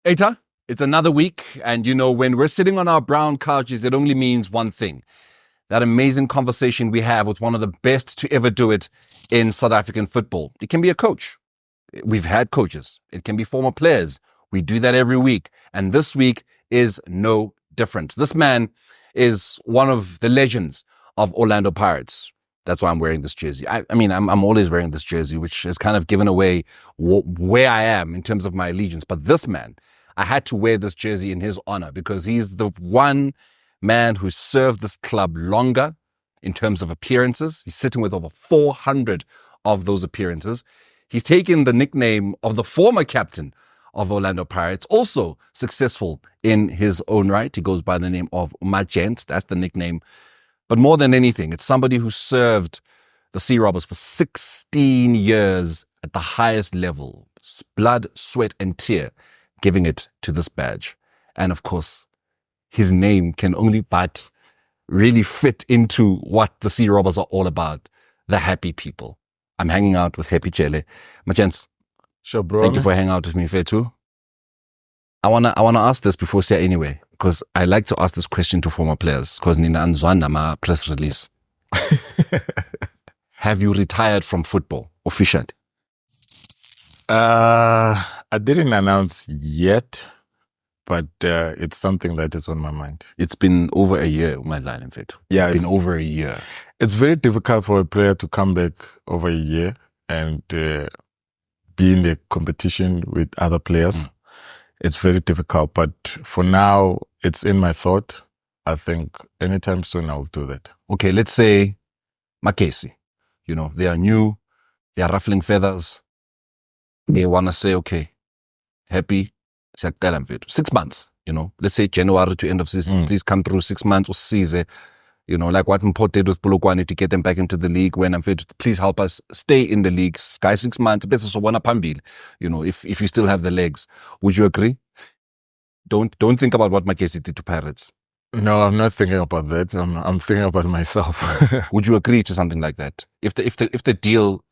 Eta, it's another week, and when we're sitting on our brown couches, it only means one thing. That amazing conversation we have with one of the best to ever do it in South African football. It can be a coach. We've had coaches. It can be former players. We do that every week. And this week is no different. This man is one of the legends of Orlando Pirates. That's why I'm wearing this jersey. I'm always wearing this jersey, which has kind of given away where I am in terms of my allegiance. But this man, I had to wear this jersey in his honor because he's the one man who served this club longer in terms of appearances. He's sitting with over 400 of those appearances. He's taken the nickname of the former captain of Orlando Pirates, also successful in his own right. He goes by the name of Magents. That's the nickname. But more than anything, it's somebody who served the Sea Robbers for 16 years at the highest level. Blood, sweat, and tear, giving it to this badge. And of course, his name can only but really fit into what the Sea Robbers are all about, the happy people. I'm hanging out with Happy Jele. Magents, sure, bro. Thank you for hanging out with me, fair too. I wanna ask this before say anyway, because I like to ask this question to former players, because Nina Anzwana ma press release. Have you retired from football officially? I didn't announce yet, but it's something that is on my mind. It's been over a year, Umazali, in fact. Yeah, it's been over a year. It's very difficult for a player to come back over a year and be in the competition with other players. It's very difficult, but for now, it's in my thought. I think anytime soon I'll do that. Okay, let's say Makesi. They are new, they are ruffling feathers. They want to say, okay, Happy, 6 months, let's say January to end of season, please come through 6 months or season, like what Mpho did with Polokwane to get them back into the league. When I'm fit, please help us stay in the league. Guys, 6 months, if you still have the legs. Would you agree? Don't think about what Makesi did to Pirates. No, I'm not thinking about that. I'm thinking about myself. Would you agree to something like that? If the deal,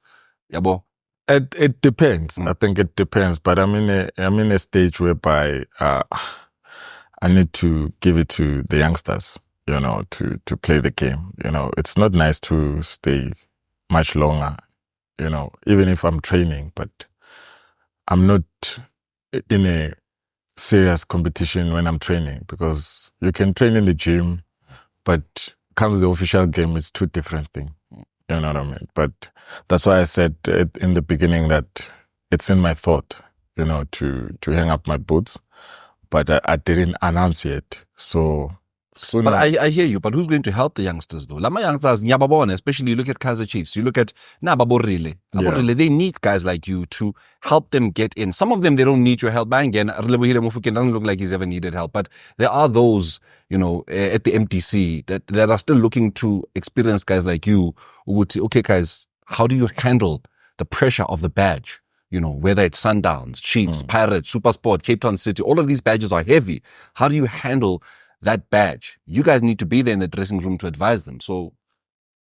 yabo? It depends. I think it depends. But I'm in a stage whereby I need to give it to the youngsters, to play the game. It's not nice to stay much longer, even if I'm training, but I'm not in a serious competition when I'm training, because you can train in the gym, but comes the official game, it's two different things. You know what I mean? But that's why I said in the beginning that it's in my thought, to hang up my boots, but I didn't announce yet. So soon. But I hear you. But who's going to help the youngsters though? Lama youngsters, especially you look at Kaizer Chiefs, you look at Baborile. They need guys like you to help them get in. Some of them, they don't need your help. Again, Relebohile Mofokeng doesn't look like he's ever needed help. But there are those, at the MTC that are still looking to experienced guys like you who would say, okay, guys, how do you handle the pressure of the badge? Whether it's Sundowns, Chiefs, Pirates, Supersport, Cape Town City, all of these badges are heavy. How do you handle that badge? You guys need to be there in the dressing room to advise them. So,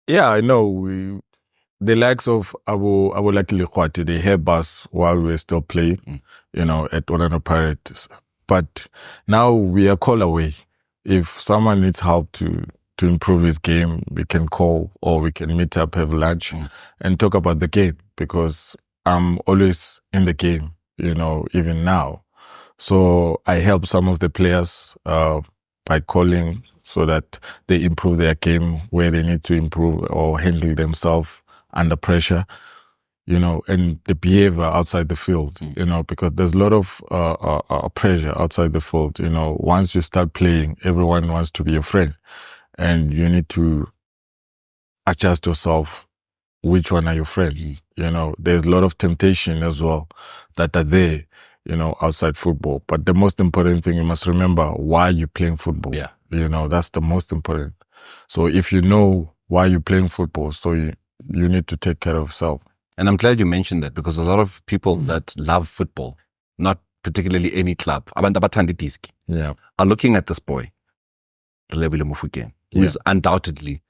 yeah, I know. The likes of Abu Lucky Likwati, they help us while we're still playing, at Orlando Pirates. But now we are a call away. If someone needs help to improve his game, we can call or we can meet up, have lunch, and talk about the game, because I'm always in the game, even now. So I help some of the players by calling so that they improve their game where they need to improve or handle themselves under pressure, and the behavior outside the field, because there's a lot of pressure outside the field. Once you start playing, everyone wants to be your friend, and you need to adjust yourself. Which one are your friends? There's a lot of temptation as well that are there, outside football. But the most important thing, you must remember why you're playing football. Yeah. That's the most important. So if you know why you're playing football, so you need to take care of yourself. And I'm glad you mentioned that, because a lot of people that love football, not particularly any club, yeah, are looking at this boy, Relebohile Mofokeng, who is undoubtedly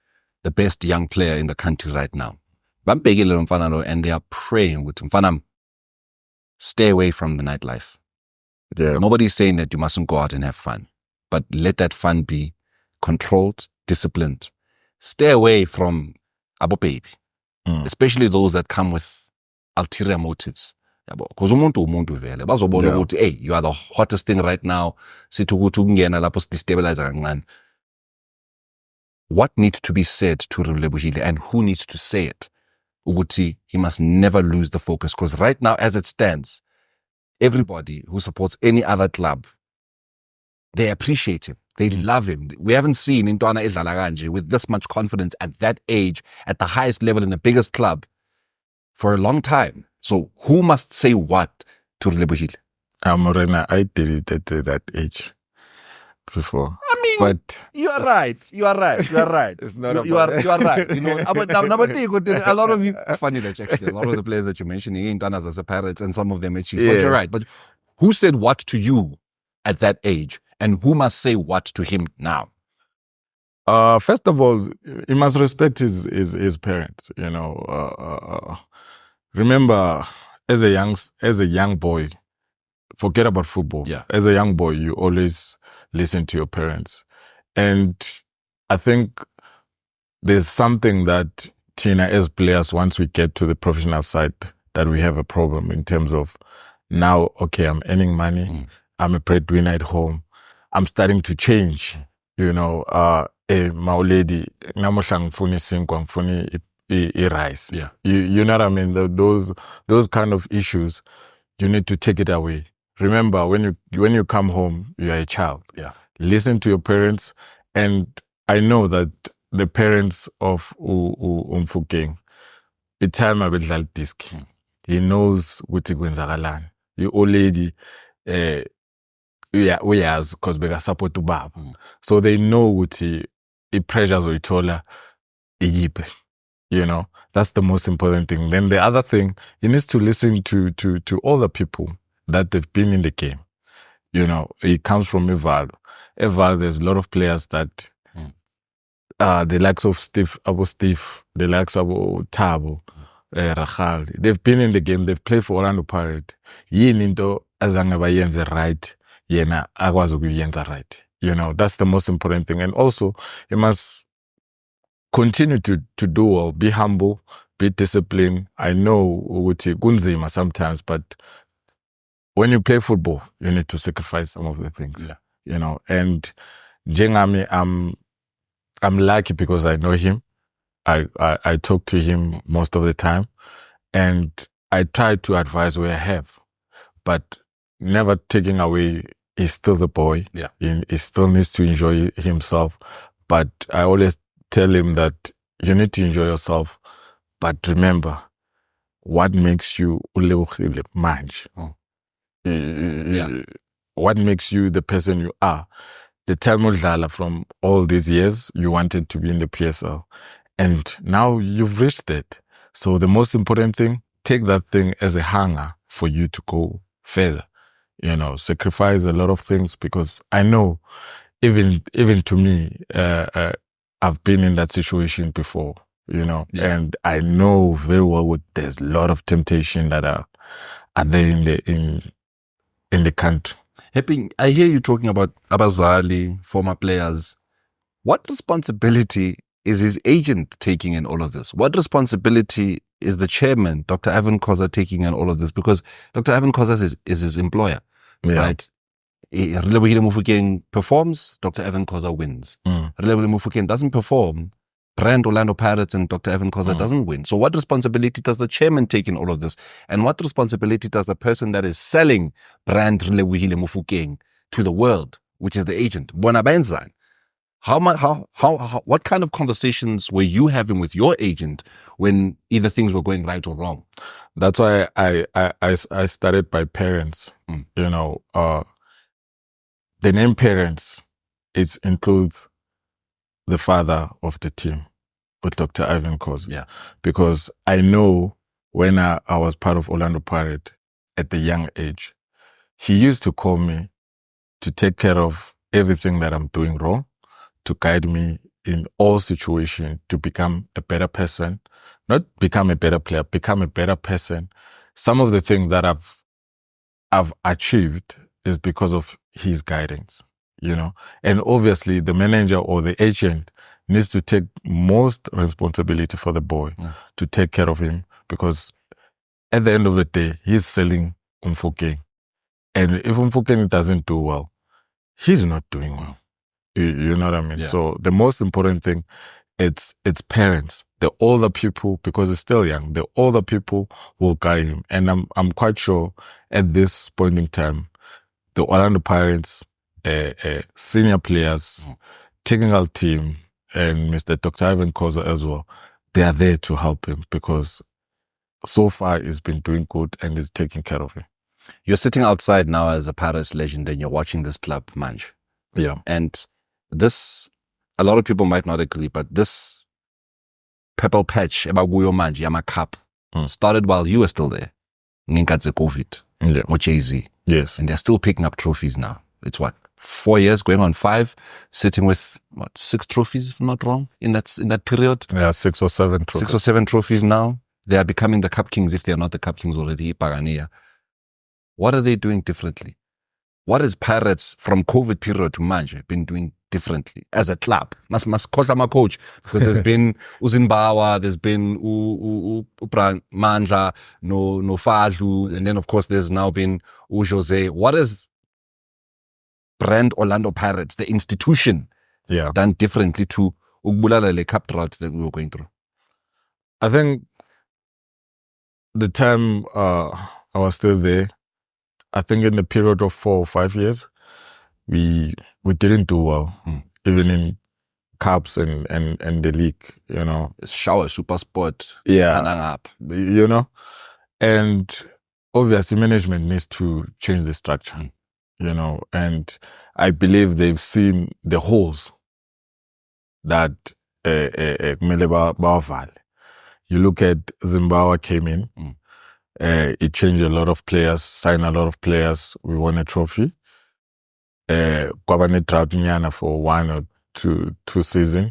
the best young player in the country right now. And they are praying with him, stay away from the nightlife. Yeah. Nobody's saying that you mustn't go out and have fun, but let that fun be controlled, disciplined. Stay away from abo baby, especially those that come with ulterior motives. Because umuntu vele bazobona ukuthi hey, you are the hottest thing right now. Sithi ukuthi ukungena lapho sidestabilize kancane. What needs to be said to Relebohile and who needs to say it? Ukuthi he must never lose the focus, because right now as it stands, everybody who supports any other club, they appreciate him. They love him. We haven't seen Intwana edlala kanje with this much confidence at that age, at the highest level in the biggest club for a long time. So who must say what to Relebohile? Morena, I deleted that age before. I mean, but you are right. You are right. You are right. It's not you are right. You know, but number a lot of you. It's funny that actually a lot of the players that you mentioned, Intwana as a Pirates, and some of them at Chiefs. But you're right. But who said what to you at that age, and who must say what to him now? First of all, he must respect his parents. You know, remember, as a young boy, forget about football. Yeah. As a young boy, you always listen to your parents, and I think there's something that Tina, as players, once we get to the professional side, that we have a problem in terms of now. Okay, I'm earning money. I'm a breadwinner at home. I'm starting to change. You know, my lady, namuhla ngifuna isinkwa, ngifuna rice. Yeah. You know what I mean? Those kind of issues, you need to take it away. Remember, when you come home, you are a child. Yeah. Listen to your parents, and I know that the parents of Umfukeng, itime abedlala disc. He knows ukuthi kwenzakalani. You old lady, uyazi because beka support ubaba. So they know ukuthi i-pressures oyithola iyiphi. You know, that's the most important thing. Then the other thing, he needs to listen to all the people that they've been in the game. You know, it comes from Eval. There's a lot of players that the likes of Steve, the likes of Tabo, Rachel, they've been in the game, they've played for Orlando Pirates. Into azange bayenze right, yena akwazi ukuyenza right. You know, that's the most important thing. And also, he must continue to do well, be humble, be disciplined. I know ukuthi kunzima sometimes, but when you play football, you need to sacrifice some of the things. Yeah. You know, and Jengami, I'm lucky because I know him. I talk to him most of the time, and I try to advise where I have, but never taking away. He's still the boy. Yeah. He still needs to enjoy himself. But I always tell him that you need to enjoy yourself. But remember, what makes you ulebohile manje? What makes you the person you are? The time udlala from all these years, you wanted to be in the PSL. And now you've reached it. So the most important thing, take that thing as a hanger for you to go further. You know, sacrifice a lot of things, because I know even to me, I've been in that situation before, you know, and I know very well there's a lot of temptation that are there in the country. Happy, I hear you talking about Abazali, former players. What responsibility is his agent taking in all of this? What responsibility is the chairman, Dr. Evan Khoza, taking in all of this? Because Dr. Evan Khoza is his employer, right? Relebohile Mofokeng performs, Dr. Evan Khoza wins. Relebohile Mofokeng doesn't perform, Brand Orlando Pirates and Dr. Evan Khoza doesn't win. So what responsibility does the chairman take in all of this? And what responsibility does the person that is selling Brand Relebohile Mofokeng to the world, which is the agent, Bona Benzan? What kind of conversations were you having with your agent when either things were going right or wrong? That's why I started by parents. You know, the name parents, it includes the father of the team, with Dr. Ivan Khoza. Yeah. Because I know when I was part of Orlando Pirates at the young age, he used to call me to take care of everything that I'm doing wrong, to guide me in all situations to become a better person, not become a better player, become a better person. Some of the things that I've achieved is because of his guidance, and obviously the manager or the agent needs to take most responsibility for the boy, to take care of him, because at the end of the day, he's selling Umfokeng. And if Umfokeng doesn't do well, he's not doing well. You know what I mean? Yeah. So the most important thing, it's parents, the older people, because he's still young, the older people will guide him. And I'm quite sure at this point in time, the Orlando Pirates, senior players, technical team, and Mr. Dr. Ivan Koza as well, they are there to help him, because so far he's been doing good and is taking care of him. You're sitting outside now as a Pirates legend and you're watching this club, Manj. Yeah. And this, a lot of people might not agree, but this purple patch, Ebaguyo Manj, Yama Cup, started while you were still there. Ninkatze COVID. Yeah. With Jay-Z. Yes. And they're still picking up trophies now. It's 4 years, going on 5, sitting with 6 trophies, if I'm not wrong, in that period. Yeah, 6 or 7 trophies. 6 or 7 trophies now. They are becoming the Cup Kings if they are not the Cup Kings already. Pagania. What are they doing differently? What has Pirates from COVID period to Manje been doing differently as a club? Must call them a coach, because there's been Uzinbawa, there's been Mandla, no Fadlu, and then of course there's now been Jose. What is brand Orlando Pirates, the institution, done differently to Ugbulala Cup drought that we were going through? I think the time I was still there, I think in the period of 4 or 5 years, we didn't do well, even in cups and the league, Shower, super sport, up, and obviously management needs to change the structure, and I believe they've seen the holes that Meleba Baoval. You look at Zimbabwe came in, it changed a lot of players, signed a lot of players. We won a trophy. Kwabane drought Nyana for 1 or 2 seasons.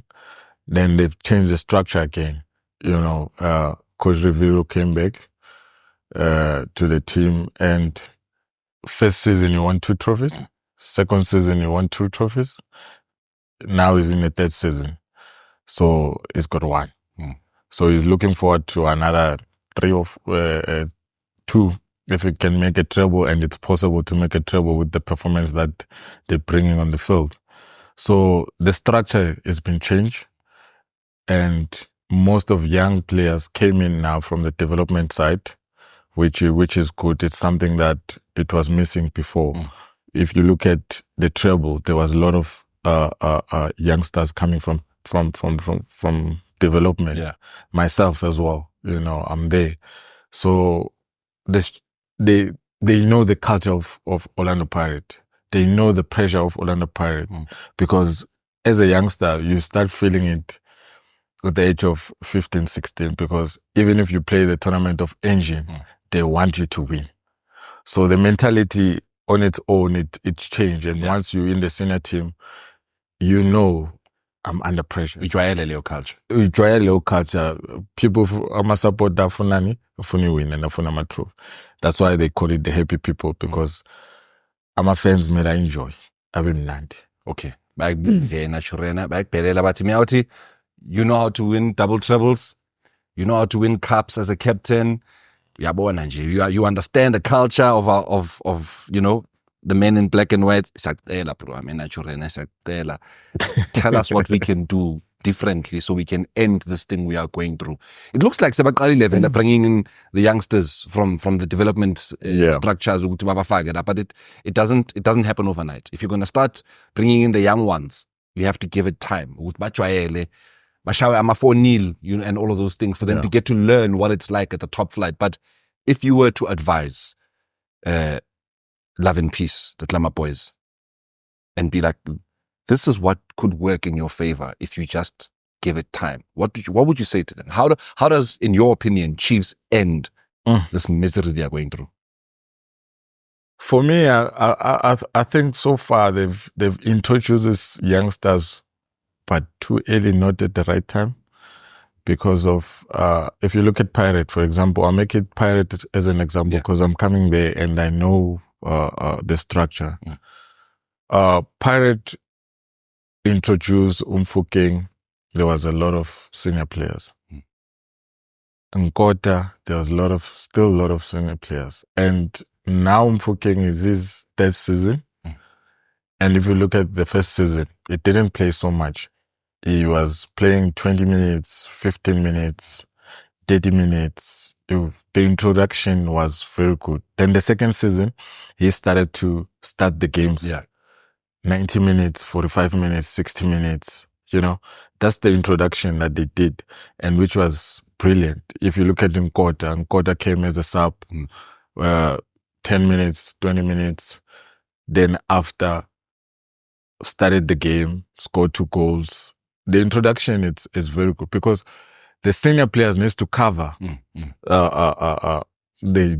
Then they've changed the structure again. Coach Rivero came back to the team, and first season he won 2 trophies. Second season he won 2 trophies. Now he's in the 3rd season. So he's got 1. So he's looking forward to another 3 or 2 if he can make a treble, and it's possible to make a treble with the performance that they're bringing on the field. So the structure has been changed, and most of young players came in now from the development side, which is good. It's something that it was missing before. If you look at the treble, there was a lot of youngsters coming from development. Yeah. Myself as well, I'm there. So they know the culture of Orlando Pirates. They know the pressure of Orlando Pirates, because as a youngster, you start feeling it at the age of 15, 16, because even if you play the tournament of engine, they want you to win. So the mentality on its own, it's changed. And once you're in the senior team, I'm under pressure. Ijwayele culture. Ijwayele culture. People, I'm support that funani, funi win and funa matru. That's why they call it the happy people, because I'm fans made I enjoy. I've been nandi. Okay. You know how to win double trebles. You know how to win cups as a captain. You understand the culture of the men in black and white. Tell us what we can do differently so we can end this thing we are going through. It looks like Sabakali level, bringing in the youngsters from the development structures, but it doesn't happen overnight. If you're going to start bringing in the young ones, you have to give it time. And all of those things for them to get to learn what it's like at the top flight. But if you were to advise Love and Peace, the Glamour Boys, and be like, this is what could work in your favor if you just give it time, what would you say to them? How does, in your opinion, Chiefs end this misery they are going through? For me, I think so far they've introduced these youngsters, but too early, not at the right time. Because of, if you look at Pirate, for example, I'll make it Pirate as an example, because I'm coming there and I know the structure. Pirate introduced Umfukeng. There was a lot of senior players. In Kota, there was still a lot of senior players. And now Umfukeng is his third season. And if you look at the first season, it didn't play so much. He was playing 20 minutes, 15 minutes, 30 minutes. The introduction was very good. Then the second season, he started to start the games. 90 minutes, 45 minutes, 60 minutes. That's the introduction that they did, and which was brilliant. If you look at Nkota came as a sub, 10 minutes, 20 minutes. Then after, started the game, scored 2 goals. The introduction is very good because the senior players needs to cover the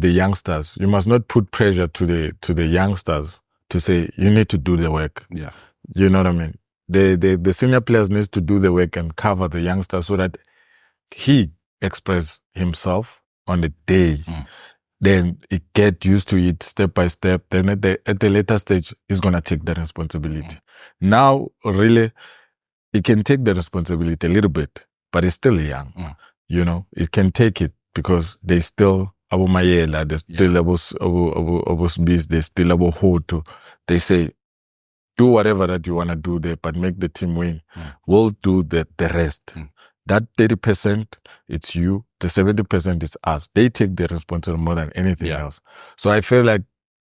youngsters. You must not put pressure to the youngsters to say you need to do the work. You know what I mean? The senior players needs to do the work and cover the youngsters so that he express himself on the day. Then he get used to it step by step. Then at the later stage, he's gonna take the responsibility. Now, really, he can take the responsibility a little bit, but he's still young. He can take it because they still Abu Mayela, they still Abu Beast, they still Abu Hoto. They say, do whatever that you wanna do there, but make the team win. We'll do the rest. That 30%, it's you. The 70% is us. They take the responsibility more than anything else. So I feel like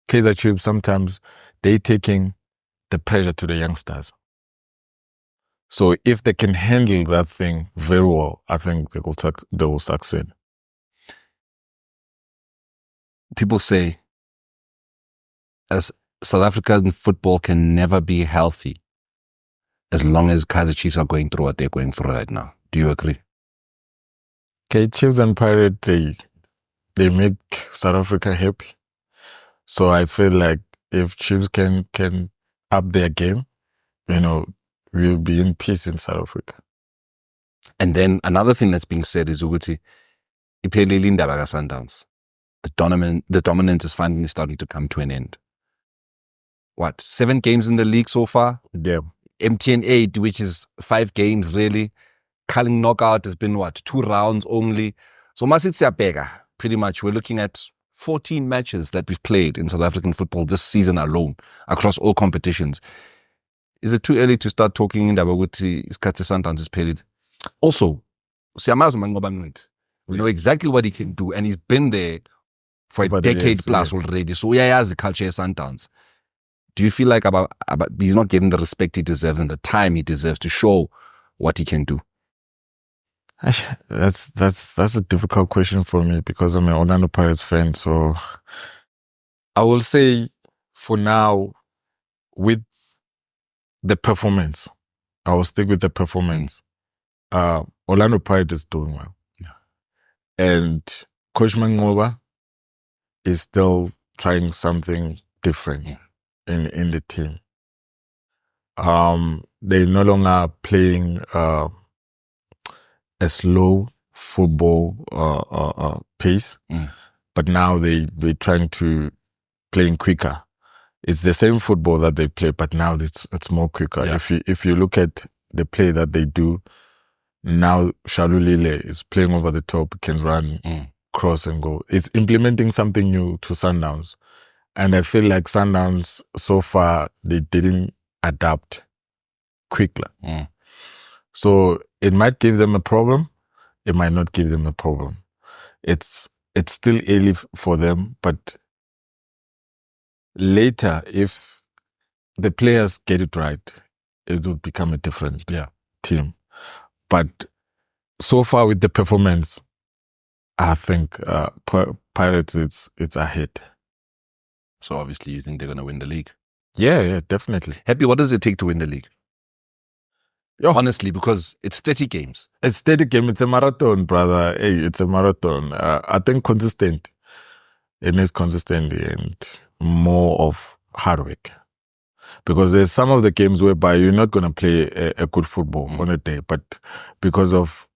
Kaizer Chiefs, sometimes they taking the pressure to the youngsters. So if they can handle that thing very well, I think they will succeed. People say, as South African football can never be healthy as long as Kaizer Chiefs are going through what they're going through right now. Do you agree? Okay, Chiefs and Pirates, they make South Africa happy. So I feel like if Chiefs can up their game, we'll be in peace in South Africa. And then another thing that's being said is Uguti, iphelile indaba kaSundowns. The dominance is finally starting to come to an end. 7 games in the league so far? Yeah. MTN 8, which is 5 games really. Culling knockout has been 2 rounds only. So Masitsiyabheka, pretty much we're looking at 14 matches that we've played in South African football this season alone, across all competitions. Is it too early to start talking in Dabaguti isikhathi Sundowns is paid? Also, we know exactly what he can do, and he's been there for a decade plus already. So has the culture of Sundowns. Do you feel like he's not getting the respect he deserves and the time he deserves to show what he can do? That's a difficult question for me because I'm an Orlando Pirates fan. So I will say for now, with the performance, I will stick with the performance. Orlando Pirates is doing well. And Coach Mangoba is still trying something different in the team. They're no longer playing a slow football pace, but now they're trying to playing quicker. It's the same football that they play, but now it's more quicker. If you look at the play that they do now, Shalulile is playing over the top, can run, cross and go. It's implementing something new to Sundowns, and I feel like Sundowns so far they didn't adapt quickly. So it might give them a problem. It might not give them a problem. It's still early for them, but later, if the players get it right, it will become a different team. But so far with the performance, I think Pirates, it's ahead. So obviously you think they're going to win the league? Yeah, definitely. Happy, what does it take to win the league? Honestly, because it's 30 games. It's 30 games. It's a marathon, brother. Hey, it's a marathon. I think consistent. It needs consistency and more of hard work. Because there's some of the games whereby you're not going to play a good football on a day, but because of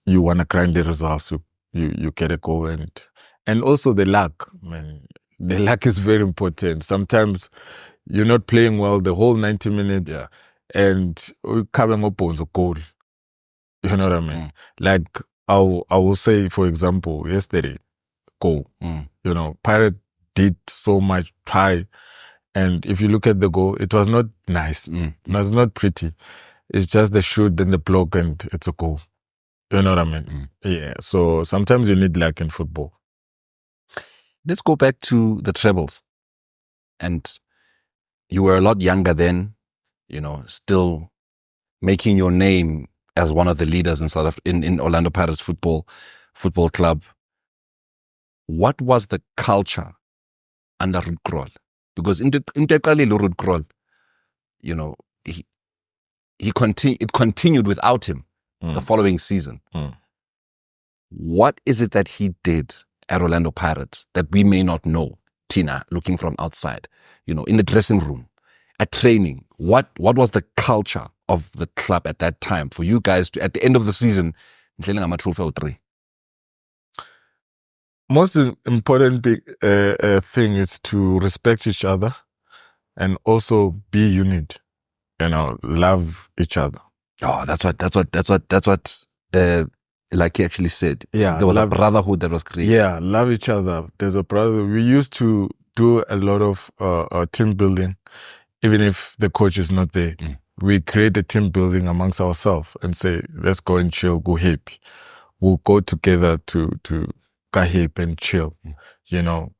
you want to grind the results, you get a goal. And also the luck, man. the luck is very important. Sometimes you're not playing well the whole 90 minutes Yeah. and coming up on the goal. You know what I mean? Like, I will say, for example, yesterday, goal. You know, Pirate did so much, try. And if you look at the goal, it was not nice. It was not pretty. It's just the shoot, then the block, and it's a goal. You know what I mean? Yeah. So sometimes you need luck in football. Let's go back to the trebles. And you were a lot younger then, you know, still making your name as one of the leaders in Orlando Pirates football club. What was the culture under Ruud Krol? Because in Ruud Krol, you know, it continued without him the following season. What is it that he did at Orlando Pirates that we may not know, Tina, looking from outside? You know, in the dressing room, at training, what was the culture of the club at that time for you guys to, at the end of the season, most important big thing is to respect each other and also be unit. You know, love each other. Oh, that's what like he actually said. Yeah, there was a brotherhood that was created. Yeah, love each other. There's a brother. We used to do a lot of team building, even if the coach is not there. We create a team building amongst ourselves and say, let's go and chill, go happy. We'll go together to go happy and chill. You know,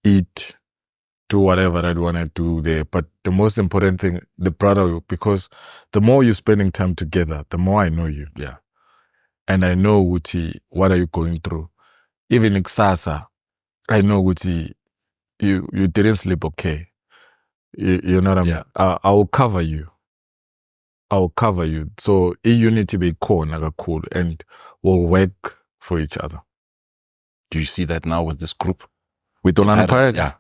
eat, do whatever I want to do there. But the most important thing, the brotherhood, because the more you're spending time together, the more I know you. Yeah. And I know, Uti, what are you going through? Even in Xasa, I know, Uti, you didn't sleep okay. You know what I mean? I will cover you. I'll cover you. So, unity be cool, and we'll work for each other. Do you see that now with this group? With Orlando Pirates? Yeah.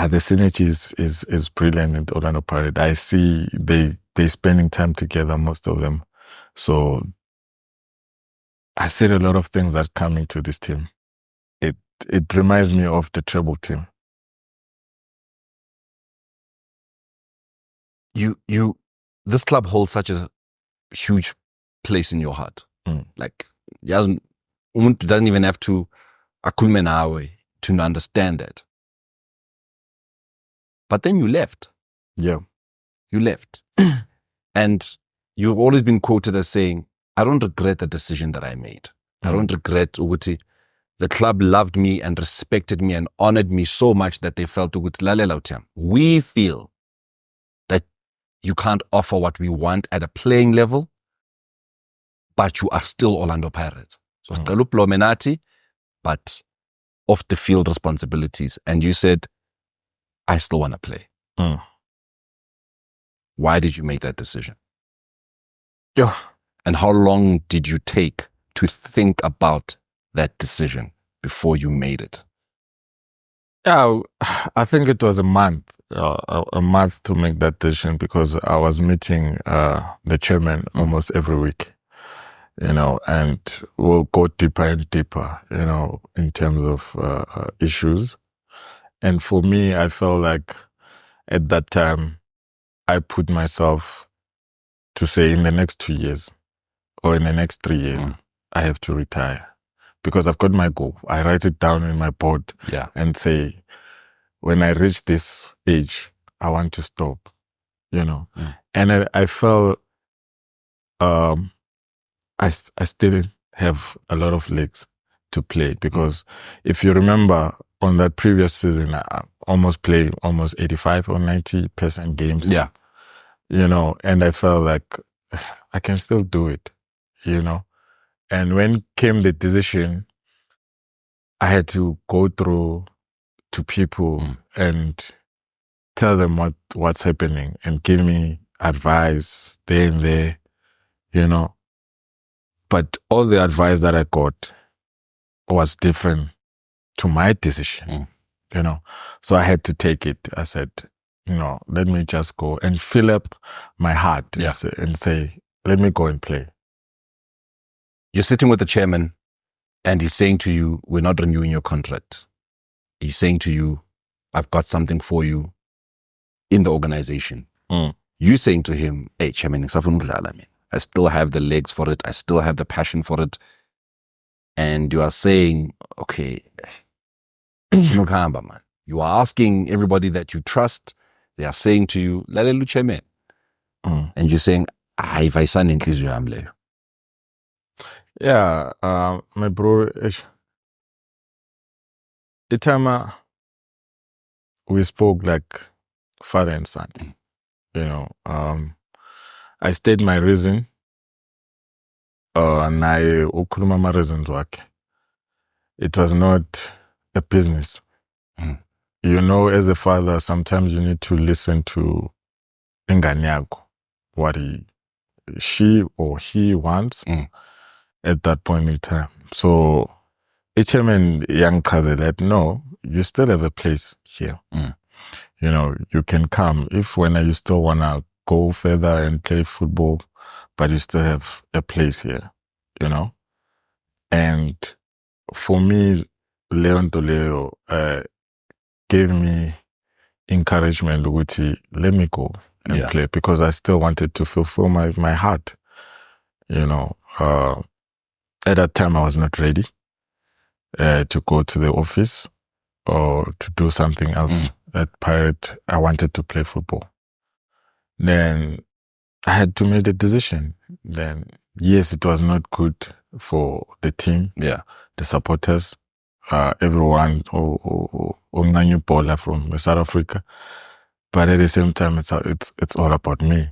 The synergy is brilliant in Orlando Pirates. I see they spending time together, most of them. So I said a lot of things that come into this team. It reminds me of the treble team. This club holds such a huge place in your heart. Like, doesn't even have to akhulume nawe to understand that. But then you left. Yeah. You left. And you've always been quoted as saying, I don't regret the decision that I made. I don't regret ukuthi the club loved me and respected me and honored me so much that they felt ukuthi we feel that you can't offer what we want at a playing level, but you are still Orlando Pirates. So Menati, but off the field responsibilities. And you said, I still want to play. Why did you make that decision? Yeah. And how long did you take to think about that decision before you made it? Yeah, I think it was a month to make that decision because I was meeting the chairman almost every week, you know, and we'll go deeper and deeper, you know, in terms of issues. And for me, I felt like at that time, I put myself to say in the next 2 years or in the next 3 years, I have to retire because I've got my goal. I write it down in my board and say, when I reach this age, I want to stop, you know. And I felt I still have a lot of legs to play because if you remember on that previous season, I almost played almost 85 or 90% games. Yeah. You know, and I felt like I can still do it, you know. And when came the decision, I had to go through to people and tell them what's happening and give me advice there and there, you know. But all the advice that I got was different to my decision, you know. So I had to take it. I said, you know, let me just go and fill up my heart and say, let me go and play. You're sitting with the chairman and he's saying to you, we're not renewing your contract. He's saying to you, I've got something for you in the organization. You saying to him, hey, Chairman, I still have the legs for it. I still have the passion for it. And you are saying, okay, man. You are asking everybody that you trust. They are saying to you, Lalelu Chairman. And you're saying, if I son increase your amle. Yeah, my bro, the time we spoke like father and son, you know, I stated my reason, and I ukhuluma my reasons work. It was not a business. You know, as a father, sometimes you need to listen to ingane yakho, what she or he wants at that point in time. So, HMN young cousin that no, you still have a place here. You know, you can come if when you still wanna go further and play football, but you still have a place here. You know, and for me, Leon Toleo gave me encouragement. Let me go and play because I still wanted to fulfill my heart. You know, at that time I was not ready to go to the office or to do something else. At Pirate, I wanted to play football. Then I had to make a decision. Then, yes, it was not good for the team, the supporters, everyone, or Bola from South Africa. But at the same time, it's all about me.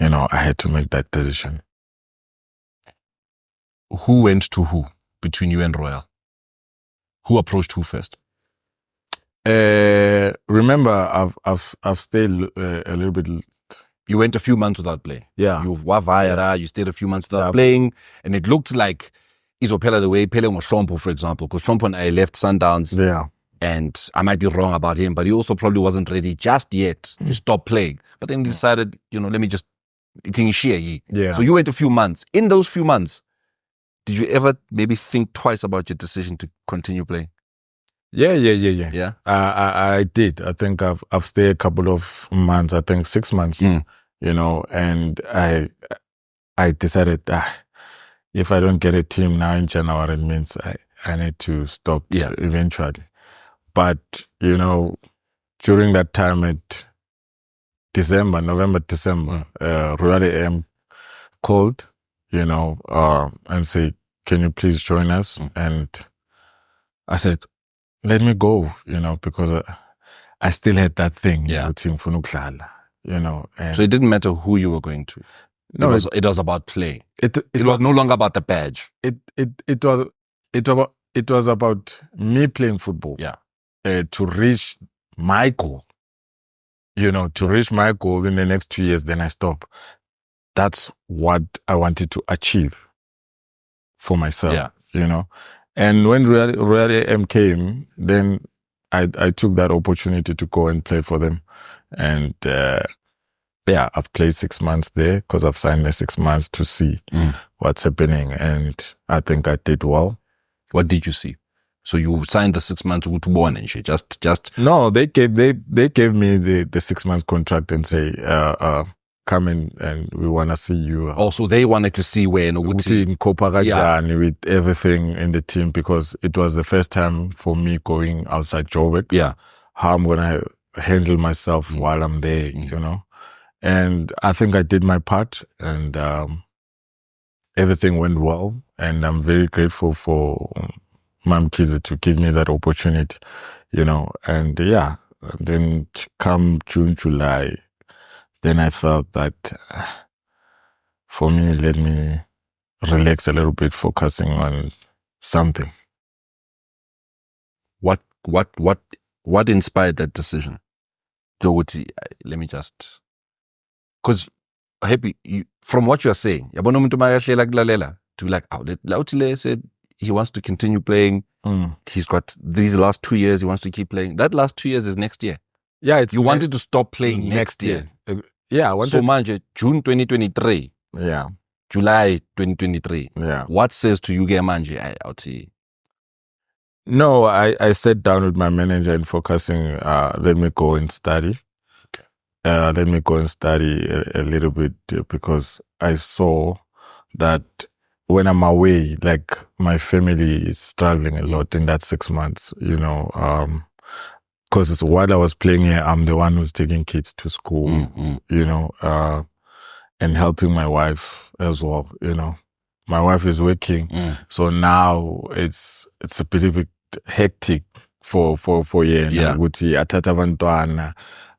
You know, I had to make that decision. Who went to who between you and Royal? Who approached who first? Remember, I've stayed a little bit. You went a few months without playing. Yeah. You stayed a few months without playing, and it looked like Izopela the way Pele Moshompo, for example, because Shompo and I left Sundowns. Yeah. And I might be wrong about him, but he also probably wasn't ready just yet to stop playing. But then he decided, you know, let me just, it's in share. Yeah. So you went a few months. In those few months, did you ever maybe think twice about your decision to continue playing? Yeah. Yeah. I did. I think I've stayed a couple of months. I think 6 months. You know, and I decided if I don't get a team now in January, it means I need to stop eventually. But, you know, during that time at November, December, Royal AM called, you know, and said, can you please join us? And I said, let me go, you know, because I still had that thing with Team Funukhlala, you know. And so it didn't matter who you were going to. No, it was about playing. It was no longer about the badge. It was about me playing football. Yeah. To reach my goal. You know, to reach my goal in the next 2 years, then I stop. That's what I wanted to achieve for myself, you know. And when Royal AM came, then I took that opportunity to go and play for them. And I've played 6 months there because I've signed the 6 months to see what's happening. And I think I did well. What did you see? So you signed the 6 months to one and she just No, they gave me the 6 months contract and say come in and we want to see you. Also, they wanted to see where with everything in the team because it was the first time for me going outside Joburg. Yeah, how I'm gonna handle myself while I'm there, you know. And I think I did my part, and everything went well. And I'm very grateful for Mam Kiza to give me that opportunity, you know. And then come June, July, then I felt that for me, let me relax a little bit, focusing on something. What inspired that decision? Jowuti, let me just, because Happy, from what you're saying, to be like, Lautile said he wants to continue playing. He's got these last 2 years, he wants to keep playing. That last 2 years is next year. Yeah, you wanted to stop playing next year. Yeah, I wanted so manje, June 2023. Yeah. July 2023. Yeah. What says to you, manje? No, I sat down with my manager and focusing, let me go and study. Okay. Let me go and study a little bit because I saw that when I'm away, like my family is struggling a lot in that 6 months, you know, because while I was playing here, I'm the one who's taking kids to school, you know, and helping my wife as well, you know. My wife is working, so now it's a bit hectic for yena ukuthi athatha abantwana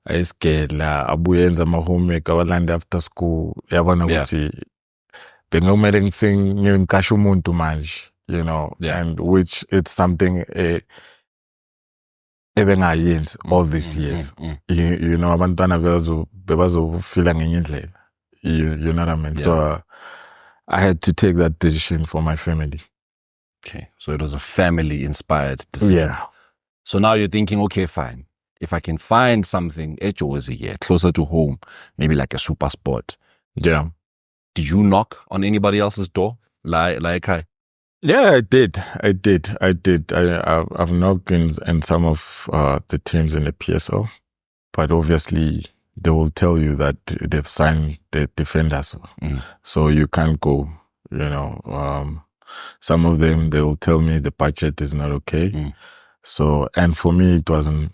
ayisgela abuye enza ama homework awalanda after school yabona ukuthi bengamele ngikasha umuntu manje, you know, and which it's something ebengayenzi all these years. You know, abantwana bebazofila ngenye indlela. You know what I mean? So I had to take that decision for my family. Okay, so it was a family-inspired decision. Yeah. So now you're thinking, okay, fine. If I can find something closer to home, maybe like a super sport. Yeah. Did you knock on anybody else's door? Like I? Yeah, I did. I've knocked in some of the teams in the PSL, but obviously they will tell you that they've signed the defenders, so you can't go. You know, some of them they will tell me the budget is not okay. So, and for me, it wasn't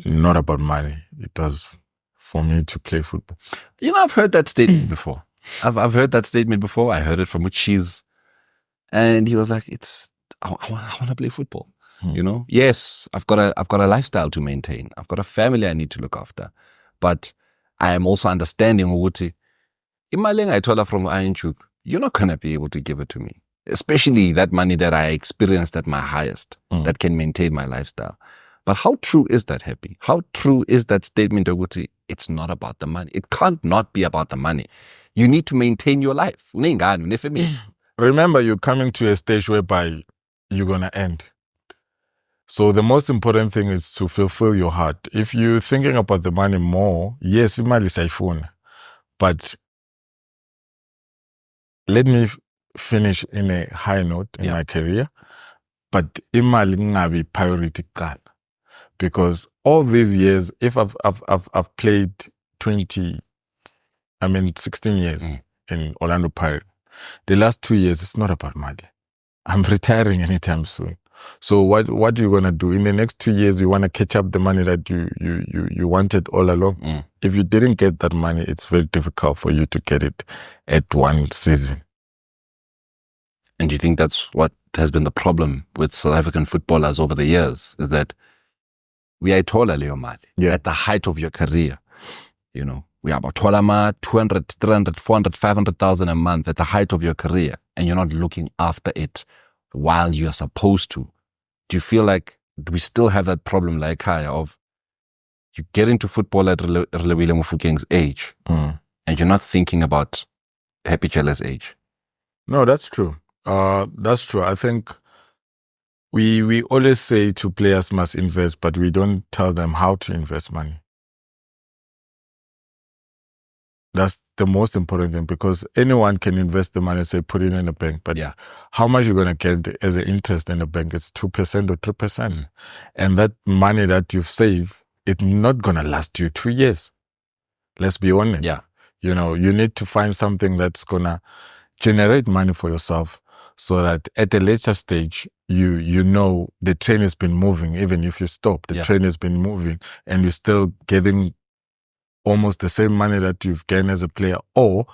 not about money. It was for me to play football. You know, I've heard that statement before. I've heard that statement before. I heard it from Uchi's. And he was like, I want to play football. You know, yes, I've got a lifestyle to maintain. I've got a family I need to look after. But I am also understanding ukuthi imali engayithola from Ironchuk, you're not going to be able to give it to me. Especially that money that I experienced at my highest, that can maintain my lifestyle. But how true is that, Happy? How true is that statement, ukuthi it's not about the money? It can't not be about the money. You need to maintain your life. Remember, you're coming to a stage whereby you're going to end. So the most important thing is to fulfill your heart. If you're thinking about the money more, yes, imali sayifuna. But let me finish in a high note in my career. But imali ngabi priority card. Because all these years, if I've played 16 years in Orlando Pirates, the last 2 years, it's not about money. I'm retiring anytime soon. So what are you gonna do in the next 2 years? You wanna catch up the money that you wanted all along. If you didn't get that money, it's very difficult for you to get it at one season. And do you think that's what has been the problem with South African footballers over the years? Is that we are taller, Leo Mali, at the height of your career, you know. We are about 200, 300, 400, 500,000 a month at the height of your career, and you're not looking after it while you're supposed to. Do you feel like we still have that problem like Kaya of you get into football at Relewile Mofokeng's age and you're not thinking about Happy Jele's age? No, that's true. That's true. I think we always say to players must invest, but we don't tell them how to invest money. That's the most important thing, because anyone can invest the money, say put it in a bank, but how much you're going to get as an interest in the bank? It's 2% or 3%. And that money that you've saved, it's not going to last you 2 years. Let's be honest. Yeah. You know, you need to find something that's going to generate money for yourself so that at a later stage, you know the train has been moving. Even if you stop, the train has been moving and you're still getting almost the same money that you've gained as a player, or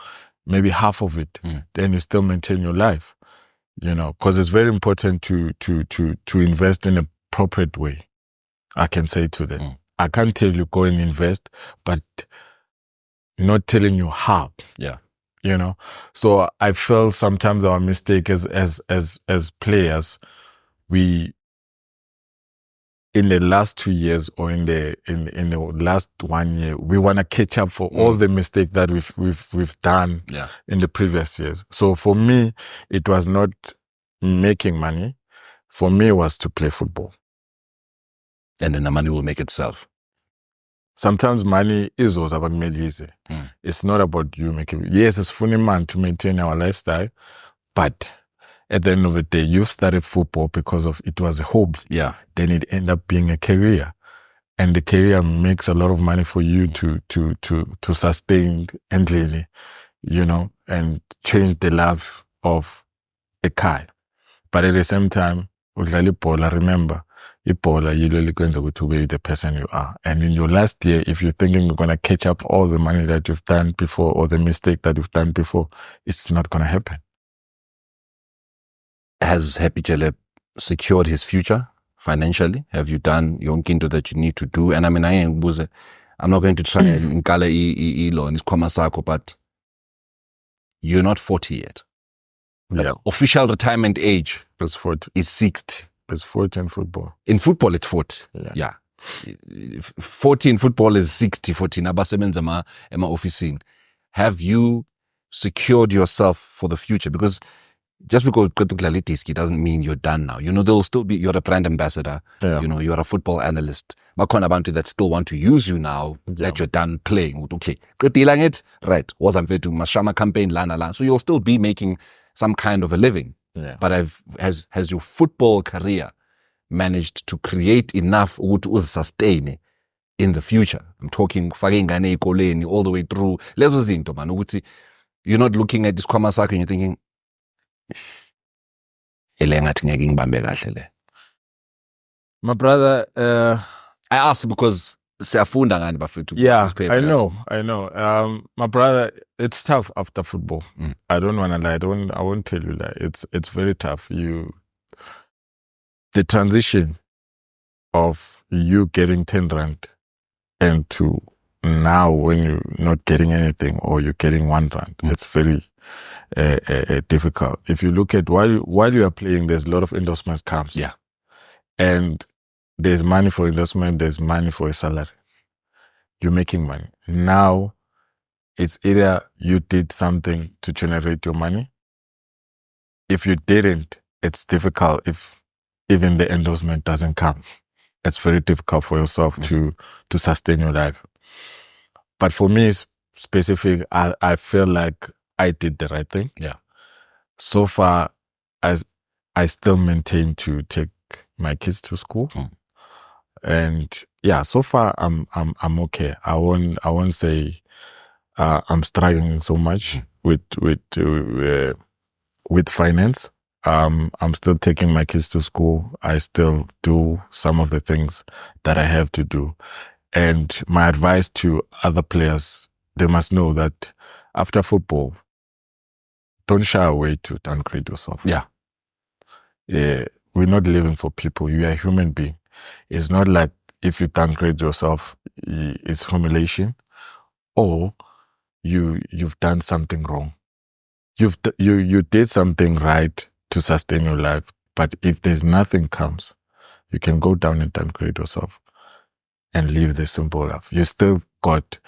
maybe half of it, then you still maintain your life, you know, because it's very important to invest in an appropriate way. I can say to them, I can't tell you go and invest, but not telling you how. Yeah. You know, so I feel sometimes our mistake as players, we, in the last 2 years or in the last 1 year, we want to catch up for all the mistakes that we've done in the previous years. So for me, it was not making money. For me, it was to play football. And then the money will make itself. Sometimes money is also about Melise. It's not about you making. Yes, it's funny man to maintain our lifestyle, but at the end of the day, you've started football because of it was a hobby. Yeah. Then it ended up being a career. And the career makes a lot of money for you to sustain endlessly, you know, and change the life of a guy. But at the same time, udlala ibhola, remember, ibhola yilo elikwenza ukuthi ube the person you are. And in your last year, if you're thinking you're going to catch up all the money that you've done before or the mistake that you've done before, it's not going to happen. Has Happy Jele secured his future financially? Have you done yonke into that you need to do? And I mean, I'm not going to try and ngala ilo and sako, but you're not 40 yet. Yeah. Official retirement age It's 40. is 60. It's 40 in football. In football, it's 40. Yeah. 40 in football is 60. 40 nabasebenza ema officing. Have you secured yourself for the future? Because just because you doesn't mean you're done now. You know, there'll still be, you're a brand ambassador. Yeah. You know, you're a football analyst. Makona abantu that still want to use you now that you're done playing. Okay, right. Was I'm to Mashama campaign, lana. So you'll still be making some kind of a living. Yeah. But has your football career managed to create enough to sustain in the future? I'm talking all the way through. Lezo zinto man ukuthi you're not looking at this kwama sakho and you're thinking My brother, I ask because siyafunda ngani bafethu. yeah, I know. My brother, it's tough after football. I don't want to lie. I won't tell you that. It's very tough. The transition of you getting 10 rand and to now when you're not getting anything or you're getting 1 rand, it's very difficult. If you look at while you are playing, there's a lot of endorsements comes. Yeah. And there's money for endorsement, there's money for a salary. You're making money. Now, it's either you did something to generate your money. If you didn't, it's difficult if even the endorsement doesn't come. It's very difficult for yourself to sustain your life. But for me, specific, I feel like I did the right thing. Yeah. So far, as I still maintain to take my kids to school. And yeah, so far I'm okay. I won't say I'm struggling so much with finance. I'm still taking my kids to school. I still do some of the things that I have to do. And my advice to other players, they must know that after football, don't shy away to downgrade yourself. Yeah. We're not living for people. You are a human being. It's not like if you downgrade yourself, it's humiliation, or you've done something wrong. You did something right to sustain your life, but if there's nothing comes, you can go down and downgrade yourself and live the simple life. You still got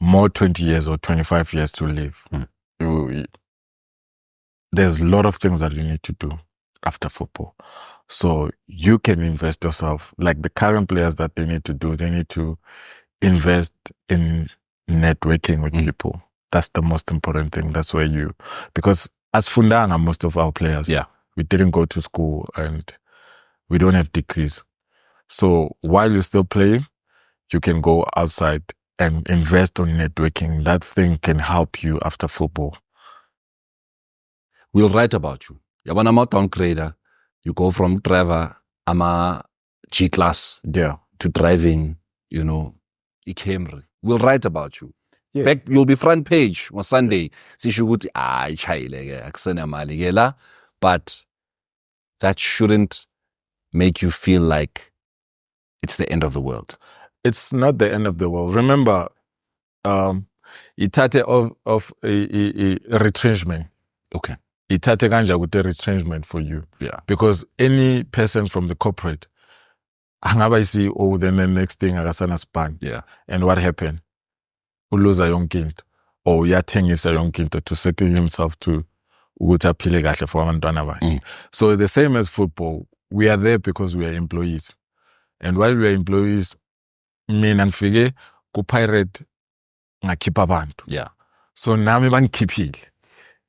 more 20 years or 25 years to live. There's a lot of things that you need to do after football. So you can invest yourself, like the current players that they need to do, they need to invest in networking with people. That's the most important thing. That's where because as Fundanga, most of our players, we didn't go to school and we don't have degrees. So while you're still playing, you can go outside and invest on networking. That thing can help you after football. We'll write about you. Yabana ma downgrader. You go from driver ama G-class to driving, you know, Camry. We'll write about you. Yeah. Back, you'll be front page on Sunday. But that shouldn't make you feel like it's the end of the world. It's not the end of the world. Remember, ithathe of a retrenchment. Okay. Ithathe kanja with a retrenchment for you. Yeah. Because any person from the corporate, angaba CEO, then the next thing akasana span. Yeah. And what happened? Uluza yonke into, or uyathengisa yonke into to settle himself to ukuthi aphile kahle for abantwana bakhe. So the same as football, we are there because we are employees. And while we are employees, mina ngifike ku-pirate ngakhipha abantu. Yeah. So nami bangikhiphile.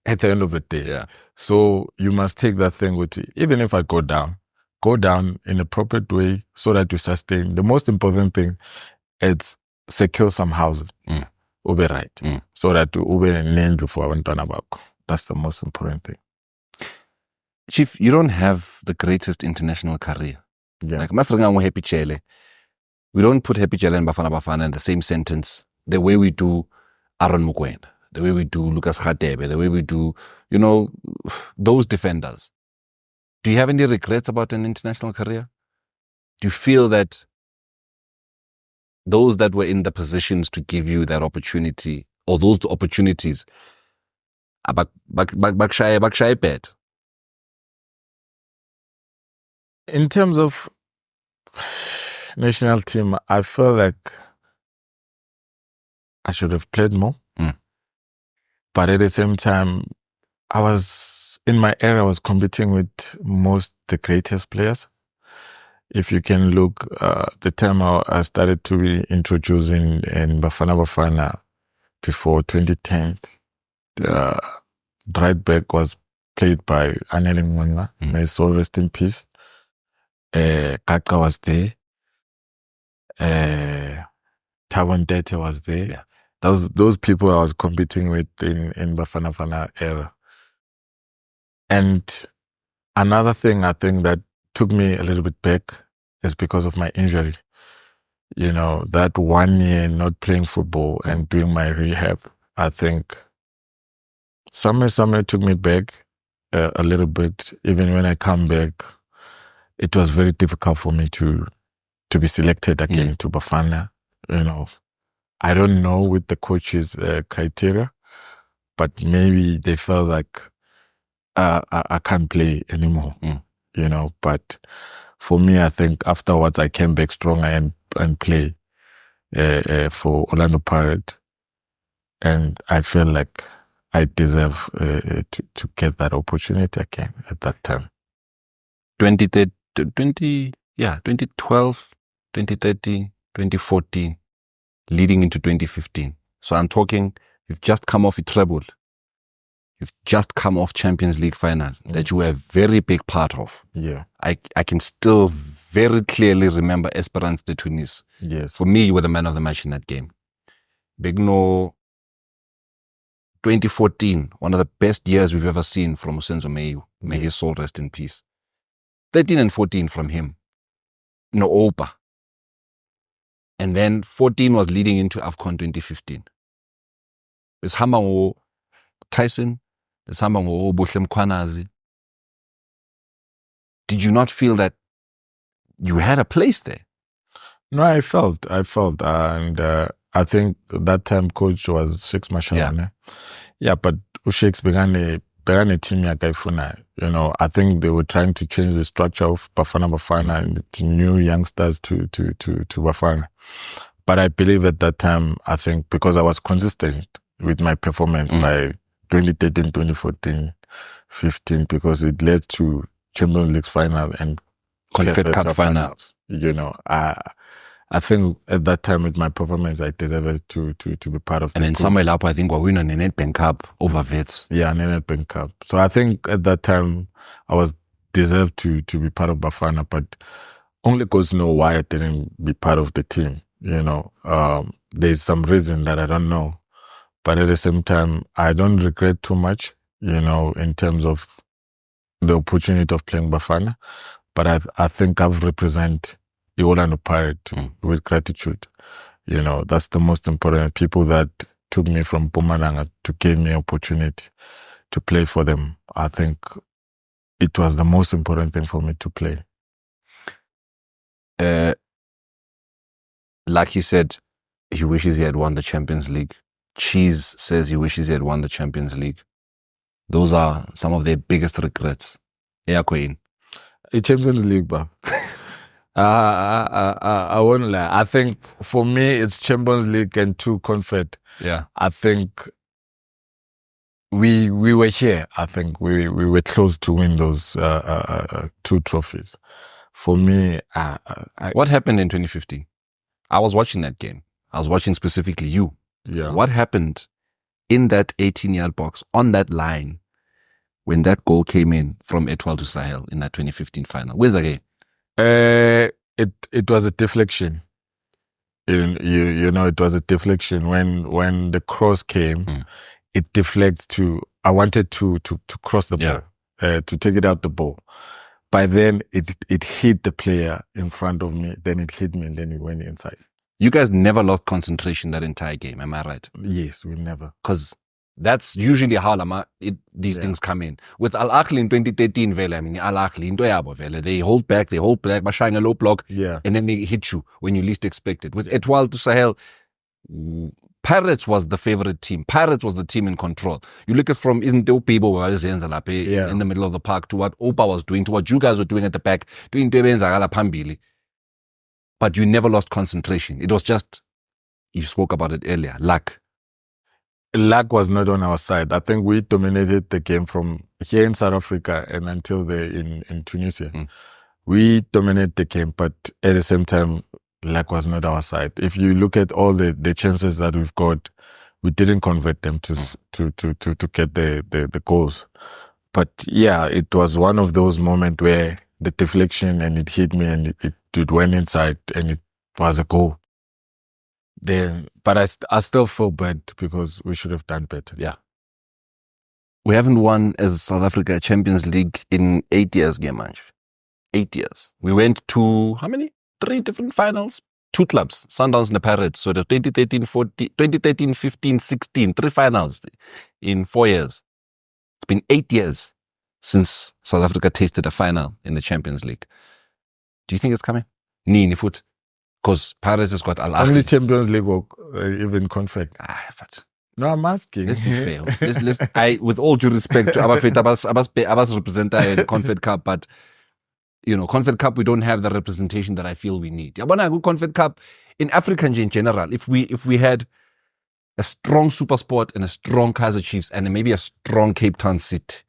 at the end of the day. Yeah. So you must take that thing with you. Even if I go down in a proper way so that you sustain. The most important thing is secure some houses. Ube right. So that ube nendlu for abantwana bakho. That's the most important thing. Chief, you don't have the greatest international career. Yeah. Like Masringa Happy Jele. We don't put Happy Jele and Bafana in the same sentence the way we do Aaron Mukwena, the way we do Lucas Radebe, the way we do, those defenders. Do you have any regrets about an international career? Do you feel that those that were in the positions to give you that opportunity, or those opportunities, bakshaye bad? In terms of national team, I feel like I should have played more. But at the same time, in my era, I was competing with the greatest players. If you can look, the time I started to be introduced in Bafana before 2010, right back was played by Anele Mwanga. May his soul rest in peace. Kaka was there. Tavon Dete was there. Yeah. Those people I was competing with in Bafana era. And another thing I think that took me a little bit back is because of my injury. That 1 year not playing football and doing my rehab, I think somewhere took me back a little bit. Even when I come back, it was very difficult for me to be selected again to Bafana. I don't know with the coach's criteria, but maybe they felt like I can't play anymore. But for me, I think afterwards I came back stronger and play for Orlando Pirates, and I feel like I deserve to get that opportunity again at that time. 2012, 2013, 2014, leading into 2015. So I'm talking, you've just come off a treble. You've just come off Champions League final that you were a very big part of. Yeah. I can still very clearly remember Esperance de Tunis. Yes. For me, you were the man of the match in that game. Begno 2014, one of the best years we've ever seen from Usenzo Mayu. May his soul rest in peace. 13 and 14 from him. No Opa. And then 14 was leading into AFCON 2015. There's Hamango Tyson, there's Hamango Bushlem Kwanazi. Did you not feel that you had a place there? No, I felt, and I think that time coach was Shakes Mashalane. Yeah, but Shakes began a team yakaifuna. I think they were trying to change the structure of Bafana and to new youngsters to Bafana. But I believe at that time, I think because I was consistent with my performance by 2013, 2014, 15, because it led to Champions League final and Confed Cup finals. I think at that time with my performance, I deserved to be part of. And then somewhere up, I think we win on the Nedbank Cup over Vets. Yeah, Nedbank Cup. So I think at that time I was deserved to be part of Bafana, but only goes know why I didn't be part of the team. There's some reason that I don't know, but at the same time, I don't regret too much. In terms of the opportunity of playing Bafana, but I think I've represented the Orlando Pirates with gratitude. That's the most important. People that took me from Mpumalanga to give me opportunity to play for them. I think it was the most important thing for me to play. Like he said, he wishes he had won the Champions League. Cheese says he wishes he had won the Champions League. Those are some of their biggest regrets. Yeah, Queen. A Champions League, but I won't lie. I think for me, it's Champions League and 2 Confed. Yeah. I think we were here. I think we were close to win those 2 trophies. For me, what happened in 2015? I was watching that game. I was watching specifically you. Yeah. What happened in that 18-yard box, on that line, when that goal came in from EP12 to Sahel in that 2015 final? Where's the game? It was a deflection. You know, it was a deflection. When the cross came, it deflects to. I wanted to cross the ball, to take it out the ball. By then, it hit the player in front of me. Then it hit me, and then it went inside. You guys never lost concentration that entire game, am I right? Yes, we never. Because that's usually how these things come in. With Al Ahly in 2013, vele, I mean, Al Ahly, into yabo, vele, they hold back, by showing a low block, and then they hit you when you least expect it. With EP12 to Sahel, Pirates was the favorite team. Pirates was the team in control. You look at from isn't Opibo in the middle of the park to what Opa was doing, to what you guys were doing at the back, doing Pambili. But you never lost concentration. It was just, you spoke about it earlier, luck. Luck was not on our side. I think we dominated the game from here in South Africa and until there in Tunisia. We dominated the game, but at the same time, luck was not our side. If you look at all the chances that we've got, we didn't convert them to get the goals. But yeah, it was one of those moments where the deflection and it hit me and it went inside and it was a goal. But I still feel bad because we should have done better. Yeah. We haven't won as South Africa Champions League in 8 years, Gemanj. 8 years. We went to, how many? 3 different finals. 2 clubs, Sundowns and the Pirates. So the 2013, 15, 16, 3 finals in 4 years. It's been 8 years since South Africa tasted a final in the Champions League. Do you think it's coming? Nini foot. Because Pirates has got Al Ahly. Only Champions League or even Confed. But no, I'm asking. Let's be fair. With all due respect to Abbas representer in Confed Cup, but you know, Confed Cup, we don't have the representation that I feel we need. Confed Cup in Africa in general, if we had a strong SuperSport and a strong Kaizer Chiefs and maybe a strong Cape Town City,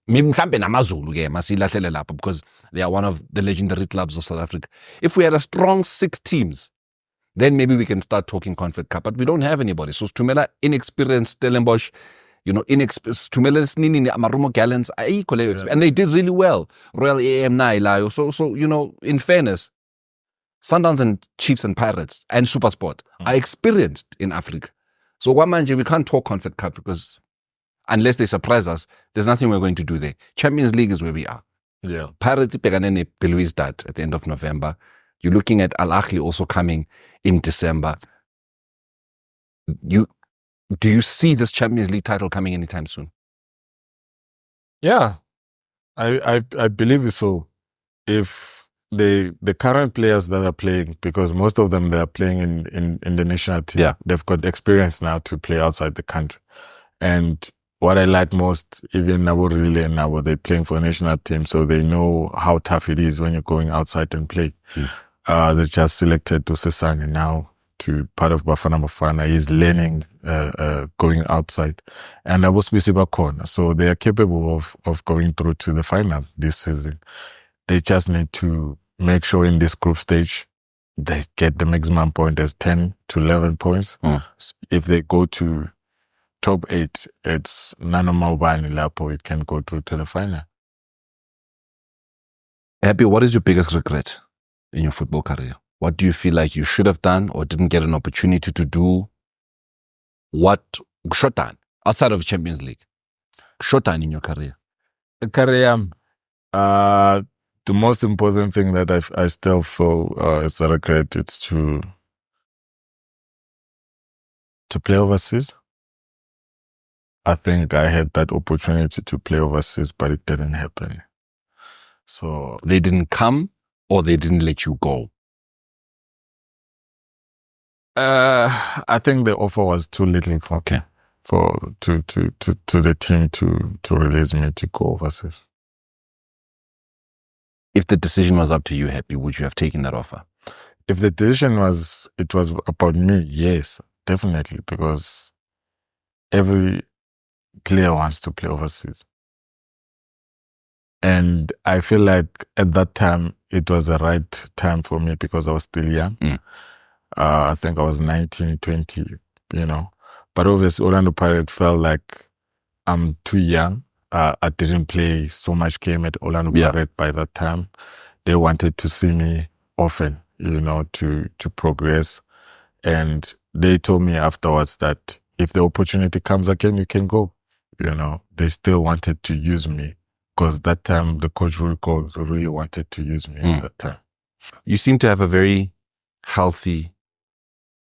maybe because they are one of the legendary clubs of South Africa. If we had a strong 6 teams, then maybe we can start talking Confed Cup. But we don't have anybody. So Stumela, inexperienced Stellenbosch, you know, Stumela Snini, Amarumo Gallants, and they did really well. Royal AM Nailayo. So you know, in fairness, Sundowns and Chiefs and Pirates and SuperSport are experienced in Africa. So Wamanje, we can't talk Confed Cup because unless they surprise us, there's nothing we're going to do there. Champions League is where we are. Yeah. Pirates Peganene Belouizdad at the end of November. You're looking at Al Ahly also coming in December. Do you see this Champions League title coming anytime soon? Yeah. I believe so. If the current players that are playing, because most of them they are playing in the national team, they've got experience now to play outside the country. And what I like most, even now, really now, they're playing for a national team, so they know how tough it is when you're going outside and play. They just selected Dusesane now to part of Bafana. He's learning going outside. And I was with corner, so they are capable of going through to the final this season. They just need to make sure in this group stage they get the maximum point as 10 to 11 points. If they go to top 8, it's Nanomobile Lapo, it can go through to the final. Happy, what is your biggest regret in your football career? What do you feel like you should have done or didn't get an opportunity to do? What shot down outside of Champions League? Shot down in your career? The most important thing that I still feel is a regret, it's to play overseas. I think I had that opportunity to play overseas, but it didn't happen. So they didn't come or they didn't let you go? I think the offer was too little for the team to release me to go overseas. If the decision was up to you, Happy, would you have taken that offer? If the decision was about me, yes, definitely, because every player wants to play overseas. And I feel like at that time, it was the right time for me because I was still young. I think I was 19, 20, you know. But obviously, Orlando Pirates felt like I'm too young. I didn't play so much game at Orlando Pirates by that time. They wanted to see me often, to progress. And they told me afterwards that if the opportunity comes again, you can go. They still wanted to use me because that time the coach really wanted to use me at that time. You seem to have a very healthy,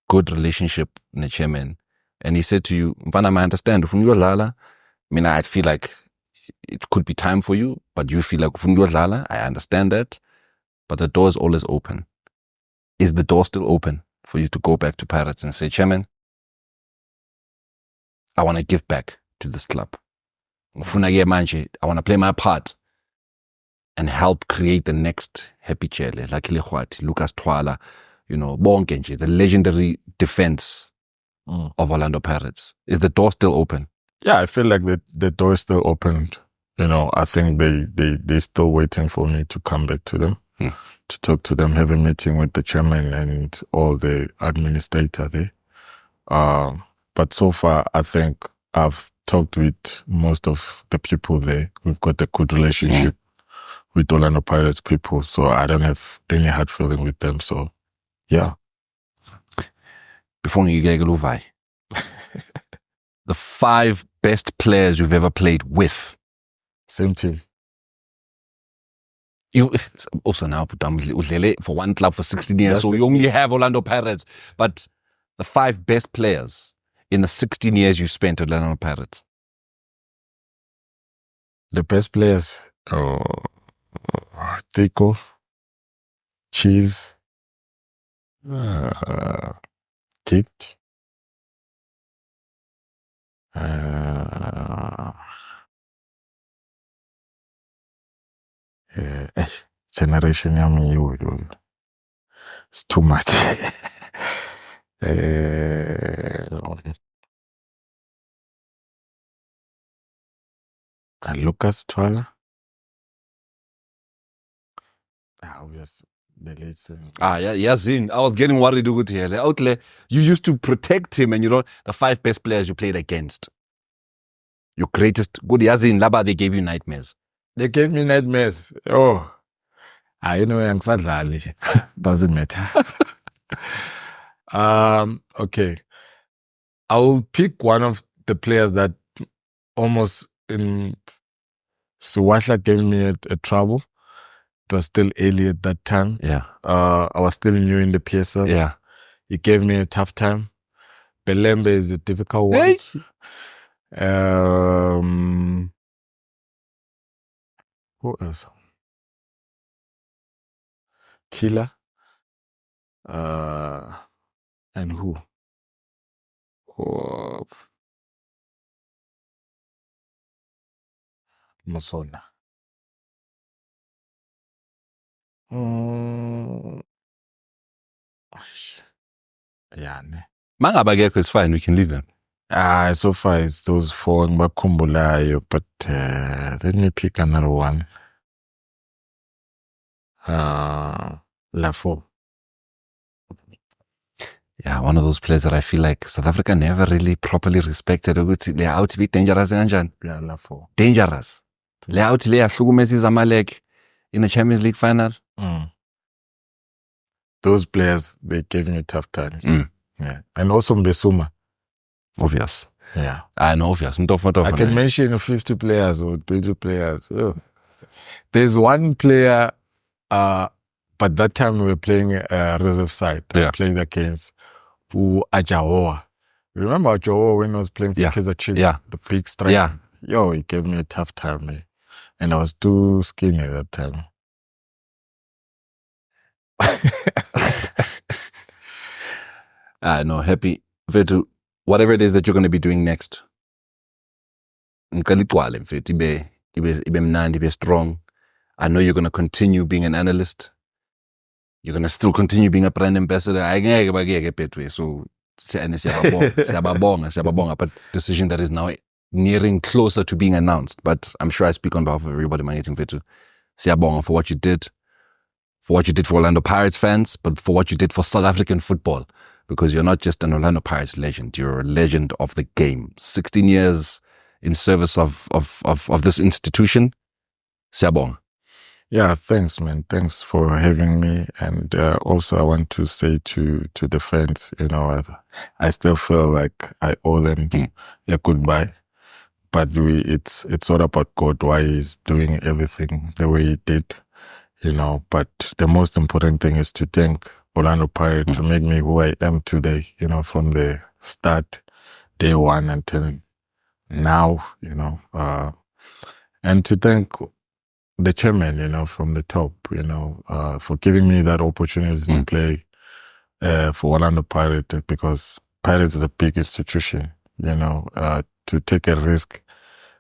good relationship with the chairman. And he said to you, Mfana, I understand. I feel like it could be time for you, but you feel like I understand that, but the door is always open. Is the door still open for you to go back to Pirates and say, Chairman, I want to give back to this club. I want to play my part and help create the next Happy Jele, like Lucas Twala, Bonkenji, the legendary defense of Orlando Pirates. Is the door still open? Yeah, I feel like the door is still open. I think they're still waiting for me to come back to them, to talk to them, have a meeting with the chairman and all the administrator there. But so far, I think I've talked with most of the people there. We've got a good relationship with Orlando Pirates people, so I don't have any hard feeling with them. So, yeah. Before you get the 5 best players you've ever played with. Same team. You also now put down for one club for 16 years, so you only have Orlando Pirates. But the 5 best players in the 16 years you spent at Orlando Pirates. The best players, Tico, Cheese, Kicked, generation yami it's too much. Lucas Twala. Obviously, the late season. Yazin. I was getting worried with here. Outle, you used to protect him, and the 5 best players you played against. Your greatest good Yazin Laba, they gave you nightmares. They gave me nightmares. Oh, doesn't matter. Okay. I will pick one of the players that almost in Suwasha gave me a trouble. It was still early at that time. Yeah. I was still new in the PSL. Yeah. He gave me a tough time. Belembe is a difficult one. Hey. Who else? Killer. And who? Musona. Yeah, ne. Mangabageko is fine. We can leave them. So far it's those 4 Mbakumbulayo, but let me pick another one. Lafo. Yeah, one of those players that I feel like South Africa never really properly respected. They're out to be dangerous. Yeah, Lafo. Dangerous. They're out to be Zamalek in the Champions League final. Those players, they gave me tough times. Yeah. And also Mbesuma. Obvious. Yeah. I know, obvious. I can mention 50 players or 20 players. Oh. There's one player, but that time we were playing reserve side. Yeah. Playing against Ajaoa. Remember Ajaoa when I was playing for Kaizer Chiefs? Yeah. The big striker? Yeah. Yo, he gave me a tough time, man. And I was too skinny at that time. No, happy. Vetu, whatever it is that you're going to be doing next. Ibe strong. I know you're going to continue being an analyst. You're going to still continue being a brand ambassador. So, but decision that is now nearing closer to being announced. But I'm sure I speak on behalf of everybody managing Vetu. Siyabonga for what you did. For what you did for Orlando Pirates fans, but for what you did for South African football. because you're not just an Orlando Pirates legend, you're a legend of the game. 16 years in service of this institution. Siyabonga. Yeah, thanks, man. Thanks for having me. And also, I want to say to the fans, I still feel like I owe them a goodbye. But it's all about God, why He's doing everything the way He did, But the most important thing is to thank Orlando Pirates to make me who I am today, from the start, day one until now, and to thank the chairman, from the top, for giving me that opportunity to play for Orlando Pirates, because Pirates is a big institution, to take a risk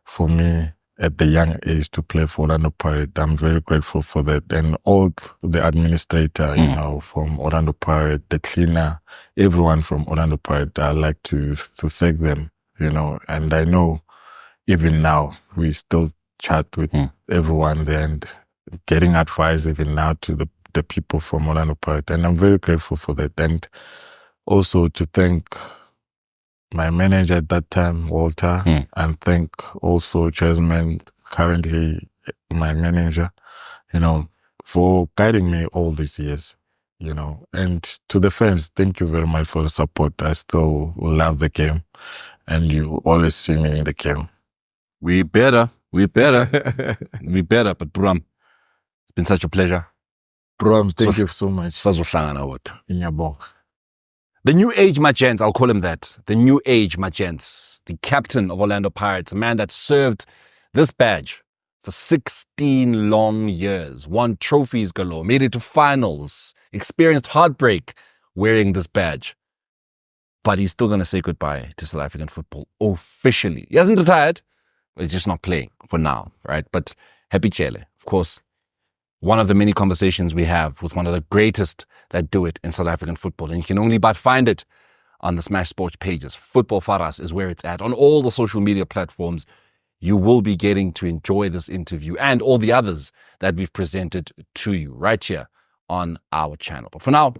for me at the young age to play for Orlando Pirates. I'm very grateful for that. And all the administrator, from Orlando Pirates, the cleaner, everyone from Orlando Pirates, I like to thank them, and I know even now we still chat with everyone there and getting advice even now to the people from Orlando Pirates. And I'm very grateful for that. And also to thank my manager at that time, Walter, and thank also Jasmine, currently my manager, for guiding me all these years, And to the fans, thank you very much for the support. I still love the game, and you always see me in the game. We better. But Bram, it's been such a pleasure. Bram, thank you so much. The New Age Magents, I'll call him that. The New Age Magents, the captain of Orlando Pirates, a man that served this badge for 16 long years, won trophies galore, made it to finals, experienced heartbreak wearing this badge. But he's still going to say goodbye to South African football officially. He hasn't retired, but he's just not playing for now, right? But Happy Jele, of course, one of the many conversations we have with one of the greatest that do it in South African football. And you can only but find it on the Smash Sports pages. Football for Us is where it's at. On all the social media platforms, you will be getting to enjoy this interview and all the others that we've presented to you right here on our channel. But for now,